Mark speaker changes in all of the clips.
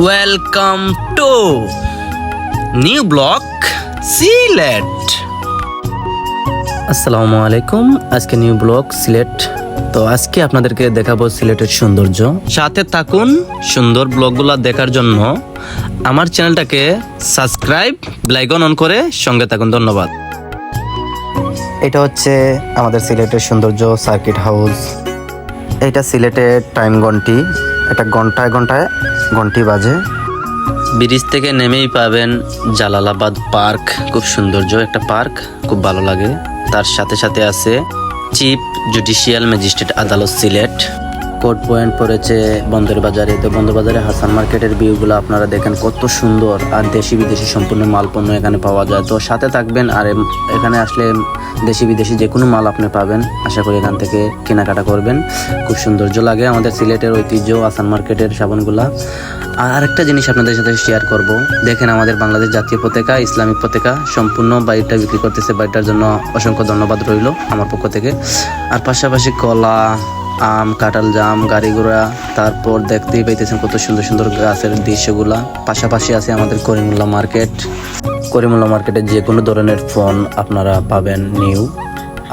Speaker 1: Welcome to new blog Sylhet. আসসালামু আলাইকুম। আজকে নিউ ব্লগ সিলেট। তো আজকে আপনাদেরকে দেখাবো সিলেটের সৌন্দর্য। সাথে থাকুন সুন্দর ব্লগগুলো দেখার জন্য। আমার চ্যানেলটাকে সাবস্ক্রাইব, বেল আইকন অন করে সঙ্গে থাকুন। ধন্যবাদ। এটা হচ্ছে আমাদের সিলেটের সৌন্দর্য সার্কিট হাউস। এটা সিলেটের টাইম ঘন্টি। এটা ঘন্টায় ঘন্টায় ঘন্টি বাজে। ব্রিজ থেকে নেমেই পাবেন জালালাবাদ পার্ক। খুব সৌন্দর্য একটা পার্ক, খুব ভালো লাগে। তার সাথে সাথে আছে চিফ জুডিশিয়াল ম্যাজিস্ট্রেট আদালত সিলেট। কোর্ট পয়েন্ট পড়েছে বন্দর বাজারে। তো বন্দর বাজারে হাসান মার্কেটের ভিউগুলো আপনারা দেখেন কত সুন্দর, আর দেশি বিদেশি সম্পূর্ণ মাল পণ্য এখানে পাওয়া যায়। তো সাথে থাকবেন, আর এখানে আসলে দেশি বিদেশি যে কোনো মাল আপনি পাবেন। আশা করি এখান থেকে কেনাকাটা করবেন। খুব সৌন্দর্য লাগে আমাদের সিলেটের ঐতিহ্য হাসান মার্কেটের সাবানগুলা। আর আরেকটা জিনিস আপনাদের সাথে শেয়ার করব। দেখেন আমাদের বাংলাদেশ জাতীয় পতাকা, ইসলামিক পতাকা সম্পূর্ণ বাড়িটা বিক্রি করতেছে। বাড়িটার জন্য অসংখ্য ধন্যবাদ রইল আমার পক্ষ থেকে। আর পাশাপাশি কলা, আম, কাঁঠাল, জাম, গাড়ি ঘোড়া, তারপর দেখতেই পাইতেছেন কত সুন্দর সুন্দর গাছের দৃশ্যগুলা। পাশাপাশি আছে আমাদের করিমুল্লাহ মার্কেট। করিমুল্লাহ মার্কেটে যে কোনো ধরনের ফোন আপনারা পাবেন নিউ।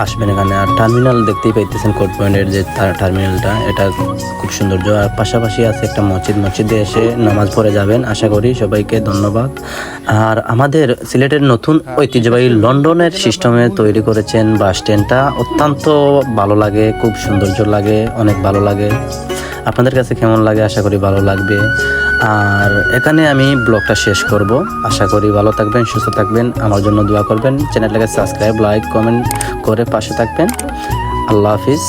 Speaker 1: আসবেন এখানে। আর টার্মিনাল দেখতেই পাইতেছেন কোর্ট পয়েন্টের যে টার্মিনালটা, এটা খুব সৌন্দর্য। আর পাশাপাশি আছে একটা মসজিদে এসে নামাজ পড়ে যাবেন। আশা করি সবাইকে ধন্যবাদ। আর আমাদের সিলেটের নতুন ঐতিহ্যবাহী লন্ডনের সিস্টেমে তৈরি করেছেন বাস স্ট্যান্ডটা। অত্যন্ত ভালো লাগে, খুব সৌন্দর্য লাগে, অনেক ভালো লাগে। আপনাদের কাছে কেমন লাগে? আশা করি ভালো লাগবে। আর এখানে আমি ব্লগটা শেষ করব। আশা করি ভালো থাকবেন, সুস্থ থাকবেন, আমার জন্য দোয়া করবেন। চ্যানেলটাকে সাবস্ক্রাইব, লাইক, কমেন্ট করে পাশে থাকবেন। আল্লাহ হাফিজ,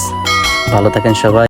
Speaker 1: ভালো থাকেন সবাই।